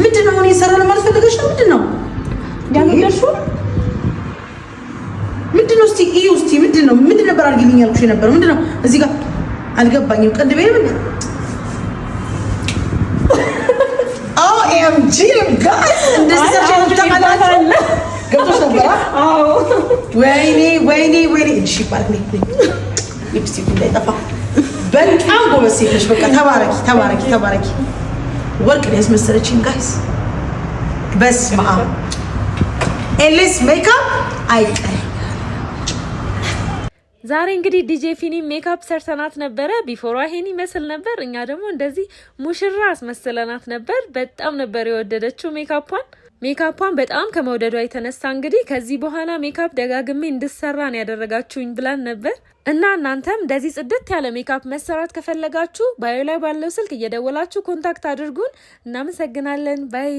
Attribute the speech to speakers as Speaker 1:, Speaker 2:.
Speaker 1: ምንድነው እኔ ሰራለ ማለት ፈልገሽ ነው ምንድነው ያንደርሹ ምንድነው እስቲ ምንድነው ነበር አርግልኝ ያልኩሽ ነበር ምንድነው እዚህ ጋር አልገባኝም ቀንድቤ ምን OMG guys እንደዚህ ሰራችሁ ተማላችሁ ገብቶሽ ነበር አዎ ወይኔ እሺ ባልኩኝ ሊፕስቲክ እንዳይጠፋ በጣም ጎበዝ ሴት ነሽ በቃ ተባረኪ ወርቅ ነው ያስመሰለችኝ ጋይስ በስመ አብ ኤሊስ ሜካፕ አይቀር
Speaker 2: ዛሬ እንግዲህ ዲጄ ፊኒ ሜካፕ ሰርተናት ነበር ቢፎር ይሄን ይመስል ነበር እኛ ደግሞ እንደዚህ ሙሽራ አስመስለናት ነበር በጣም ነበር የወደደችው ሜካፓን በጣም ከመውደዷ የተነሳ እንግዲህ ከዚህ በኋላ ሜካፕ ደጋግሜ እንድሰራን ያደረጋችሁኝ ብላን ነበር እና እናንተም እንደዚህ ጽድት ያለ ሜካፕ መሰራት ከፈለጋችሁ ባዮ ላይ ባለው ስልክ እየደወላችሁ ኮንታክት አድርጉን እናመሰግናለን ባይ